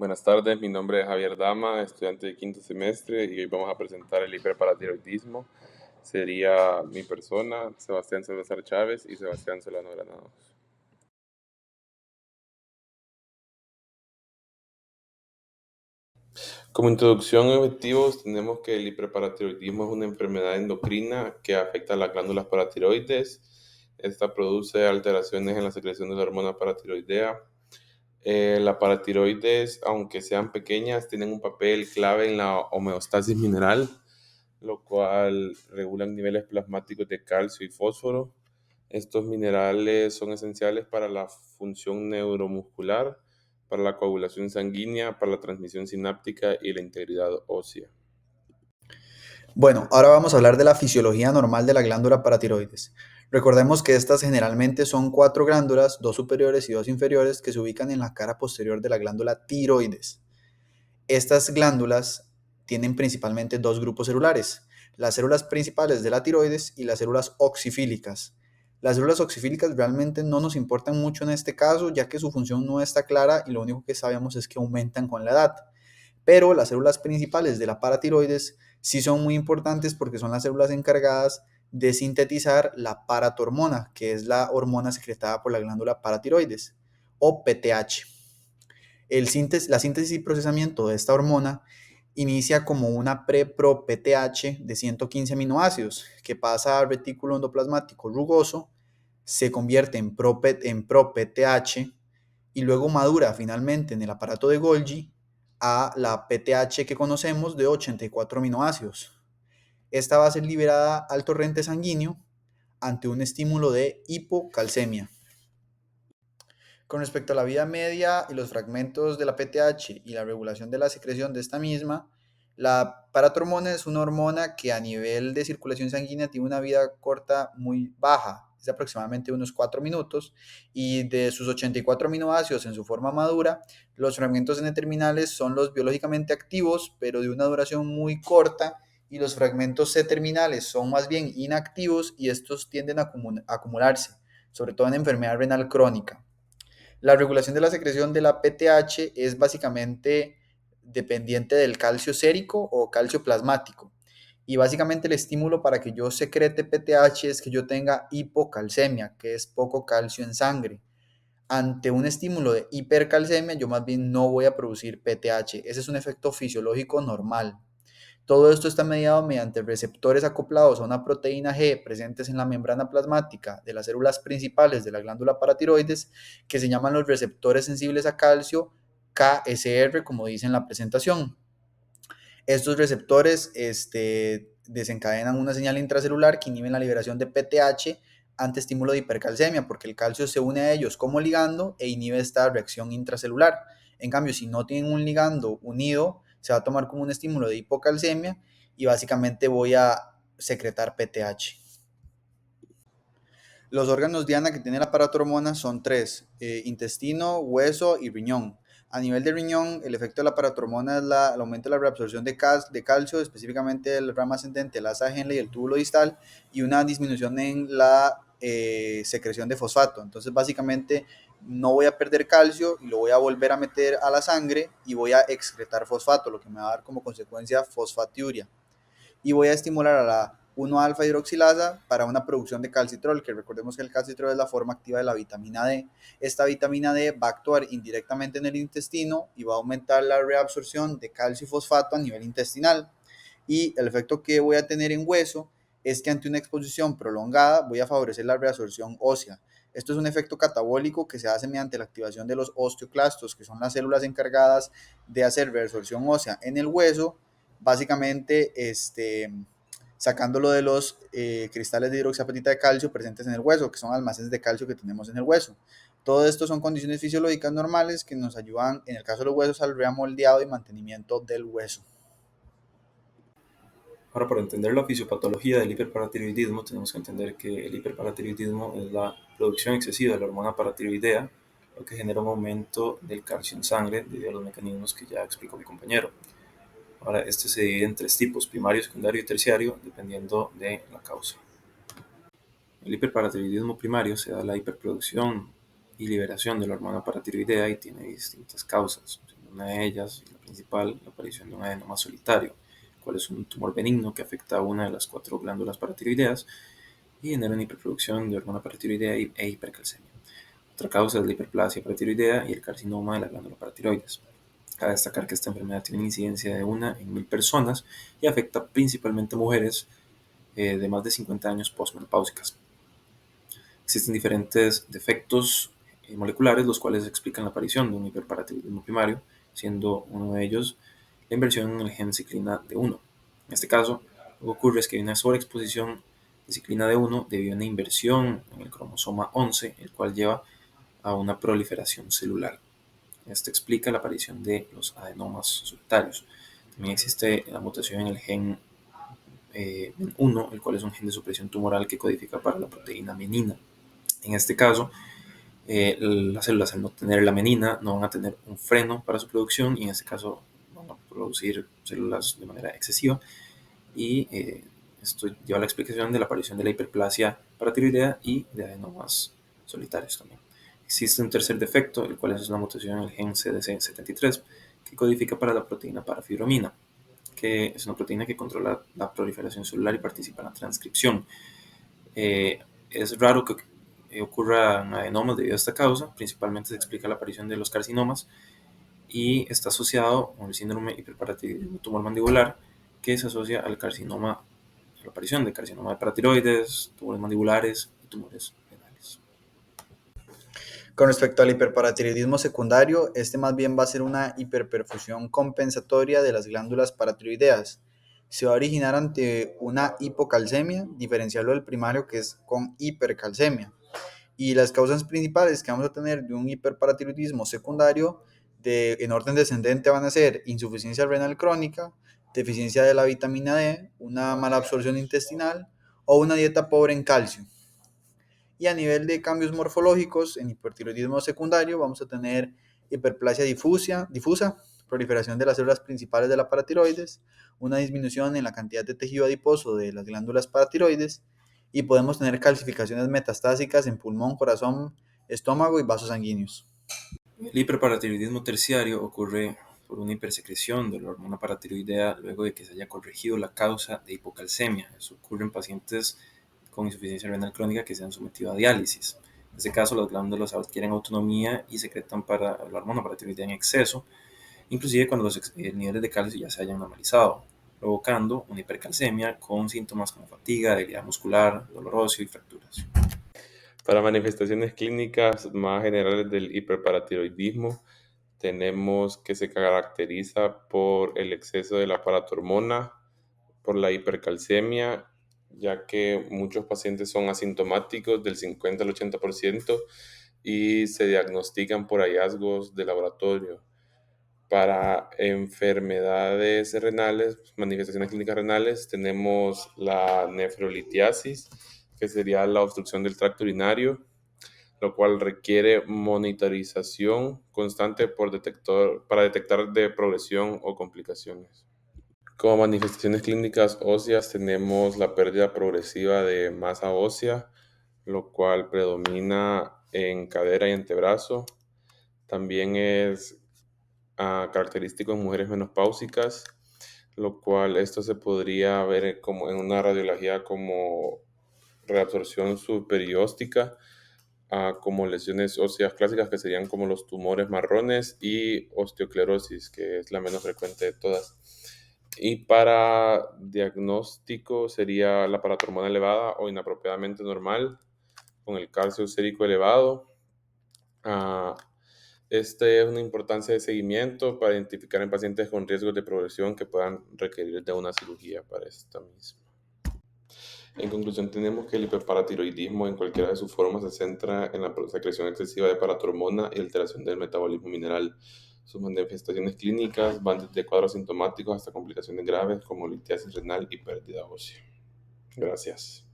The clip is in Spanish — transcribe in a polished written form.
Buenas tardes, mi nombre es Javier Dama, estudiante de quinto semestre y hoy vamos a presentar el hiperparatiroidismo. Sería mi persona, Sebastián Salazar Chávez y Sebastián Solano Granados. Como introducción y objetivos, tenemos que el hiperparatiroidismo es una enfermedad endocrina que afecta a las glándulas paratiroides. Esta produce alteraciones en la secreción de la hormona paratiroidea. Las paratiroides, aunque sean pequeñas, tienen un papel clave en la homeostasis mineral, lo cual regulan niveles plasmáticos de calcio y fósforo. Estos minerales son esenciales para la función neuromuscular, para la coagulación sanguínea, para la transmisión sináptica y la integridad ósea. Bueno, ahora vamos a hablar de la fisiología normal de la glándula paratiroides. Recordemos que estas generalmente son cuatro glándulas, dos superiores y dos inferiores, que se ubican en la cara posterior de la glándula tiroides. Estas glándulas tienen principalmente dos grupos celulares, las células principales de la tiroides y las células oxifílicas. Las células oxifílicas realmente no nos importan mucho en este caso, ya que su función no está clara y lo único que sabemos es que aumentan con la edad. Pero las células principales de la paratiroides sí son muy importantes porque son las células encargadas de sintetizar la paratormona, que es la hormona secretada por la glándula paratiroides, o PTH. La síntesis y procesamiento de esta hormona inicia como una pre-pro-PTH de 115 aminoácidos que pasa al retículo endoplasmático rugoso, se convierte en pro-PTH y luego madura finalmente en el aparato de Golgi a la PTH que conocemos de 84 aminoácidos. Esta va a ser liberada al torrente sanguíneo ante un estímulo de hipocalcemia. Con respecto a la vida media y los fragmentos de la PTH y la regulación de la secreción de esta misma, la paratormona es una hormona que a nivel de circulación sanguínea tiene una vida corta muy baja, es de aproximadamente unos 4 minutos, y de sus 84 aminoácidos en su forma madura, los fragmentos N-terminales son los biológicamente activos, pero de una duración muy corta, y los fragmentos C-terminales son más bien inactivos y estos tienden a acumularse, sobre todo en enfermedad renal crónica. La regulación de la secreción de la PTH es básicamente dependiente del calcio sérico o calcio plasmático. Y básicamente el estímulo para que yo secrete PTH es que yo tenga hipocalcemia, que es poco calcio en sangre. Ante un estímulo de hipercalcemia, yo más bien no voy a producir PTH. Ese es un efecto fisiológico normal. Todo esto está mediado mediante receptores acoplados a una proteína G presentes en la membrana plasmática de las células principales de la glándula paratiroides, que se llaman los receptores sensibles a calcio, KSR, como dice en la presentación. Estos receptores desencadenan una señal intracelular que inhibe la liberación de PTH ante estímulo de hipercalcemia, porque el calcio se une a ellos como ligando e inhibe esta reacción intracelular. En cambio, si no tienen un ligando unido, se va a tomar como un estímulo de hipocalcemia y básicamente voy a secretar PTH. Los órganos diana que tiene la paratormona son tres, intestino, hueso y riñón. A nivel de riñón, el efecto de la paratormona es el aumento de la reabsorción de calcio, específicamente del rama ascendente, el asa Henle y el túbulo distal, y una disminución en la secreción de fosfato. Entonces, básicamente, no voy a perder calcio y lo voy a volver a meter a la sangre y voy a excretar fosfato, lo que me va a dar como consecuencia fosfatiuria, y voy a estimular a la 1-alfa hidroxilasa para una producción de calcitrol, que recordemos que el calcitrol es la forma activa de la vitamina D. Esta vitamina D va a actuar indirectamente en el intestino y va a aumentar la reabsorción de calcio y fosfato a nivel intestinal. Y el efecto que voy a tener en hueso es que ante una exposición prolongada voy a favorecer la reabsorción ósea. Esto es un efecto catabólico que se hace mediante la activación de los osteoclastos, que son las células encargadas de hacer reabsorción ósea en el hueso, básicamente sacándolo de los cristales de hidroxiapatita de calcio presentes en el hueso, que son almacenes de calcio que tenemos en el hueso. Todo esto son condiciones fisiológicas normales que nos ayudan, en el caso de los huesos, al remoldeado y mantenimiento del hueso. Ahora, para entender la fisiopatología del hiperparatiroidismo, tenemos que entender que el hiperparatiroidismo es la producción excesiva de la hormona paratiroidea, lo que genera un aumento del calcio en sangre debido a los mecanismos que ya explicó mi compañero. Ahora, este se divide en tres tipos: primario, secundario y terciario, dependiendo de la causa. El hiperparatiroidismo primario se da la hiperproducción y liberación de la hormona paratiroidea y tiene distintas causas. Una de ellas, la principal, la aparición de un adenoma solitario, el cual es un tumor benigno que afecta a una de las 4 glándulas paratiroideas y genera una hiperproducción de hormona paratiroidea e hipercalcemia. Otra causa es la hiperplasia paratiroidea y el carcinoma de la glándula paratiroides. Cabe destacar que esta enfermedad tiene una incidencia de 1 en 1000 personas y afecta principalmente a mujeres de más de 50 años postmenopáusicas. Existen diferentes defectos moleculares los cuales explican la aparición de un hiperparatiroidismo primario, siendo uno de ellos la inversión en el gen ciclina D1. En este caso, lo que ocurre es que hay una sobreexposición de ciclina D1 debido a una inversión en el cromosoma 11, el cual lleva a una proliferación celular. Esto explica la aparición de los adenomas solitarios. También existe la mutación en el gen 1, el cual es un gen de supresión tumoral que codifica para la proteína menina. En este caso, las células al no tener la menina no van a tener un freno para su producción y en este caso van a producir células de manera excesiva y esto lleva a la explicación de la aparición de la hiperplasia paratiroidea y de adenomas solitarios también. Existe un tercer defecto, el cual es la mutación en el gen CDC73 que codifica para la proteína parafibromina, que es una proteína que controla la proliferación celular y participa en la transcripción. Es raro que ocurran adenomas debido a esta causa, principalmente se explica la aparición de los carcinomas y está asociado con el síndrome hiperparatiroidismo tumor mandibular, que se asocia al carcinoma, a la aparición de carcinoma de paratiroides, tumores mandibulares y tumores renales. Con respecto al hiperparatiroidismo secundario, este más bien va a ser una hiperperfusión compensatoria de las glándulas paratiroideas. Se va a originar ante una hipocalcemia, diferenciarlo del primario que es con hipercalcemia. Y las causas principales que vamos a tener de un hiperparatiroidismo secundario en orden descendente van a ser insuficiencia renal crónica, deficiencia de la vitamina D, una mala absorción intestinal o una dieta pobre en calcio. Y a nivel de cambios morfológicos, en hipertiroidismo secundario vamos a tener hiperplasia difusa, proliferación de las células principales de la paratiroides, una disminución en la cantidad de tejido adiposo de las glándulas paratiroides y podemos tener calcificaciones metastásicas en pulmón, corazón, estómago y vasos sanguíneos. El hiperparatiroidismo terciario ocurre por una hipersecreción de la hormona paratiroidea luego de que se haya corregido la causa de hipocalcemia. Eso ocurre en pacientes con insuficiencia renal crónica que se han sometido a diálisis. En este caso, las glándulas adquieren autonomía y secretan para la hormona paratiroidea en exceso, inclusive cuando los niveles de calcio ya se hayan normalizado, provocando una hipercalcemia con síntomas como fatiga, debilidad muscular, dolor óseo y fracturas. Para manifestaciones clínicas más generales del hiperparatiroidismo, tenemos que se caracteriza por el exceso de la paratormona, por la hipercalcemia, ya que muchos pacientes son asintomáticos del 50 al 80% y se diagnostican por hallazgos de laboratorio. Para enfermedades renales, manifestaciones clínicas renales, tenemos la nefrolitiasis, que sería la obstrucción del tracto urinario, lo cual requiere monitorización constante para detectar de progresión o complicaciones. Como manifestaciones clínicas óseas tenemos la pérdida progresiva de masa ósea, lo cual predomina en cadera y antebrazo. También es característico en mujeres menopáusicas, lo cual esto se podría ver como en una radiología como reabsorción subperióstica, como lesiones óseas clásicas que serían como los tumores marrones y osteoclerosis, que es la menos frecuente de todas. Y para diagnóstico sería la paratormona elevada o inapropiadamente normal con el calcio sérico elevado. Este es una importancia de seguimiento para identificar en pacientes con riesgos de progresión que puedan requerir de una cirugía para esta misma. En conclusión, tenemos que el hiperparatiroidismo en cualquiera de sus formas se centra en la secreción excesiva de paratormona y alteración del metabolismo mineral. Sus manifestaciones clínicas van desde cuadros sintomáticos hasta complicaciones graves como litiasis renal y pérdida ósea. Gracias.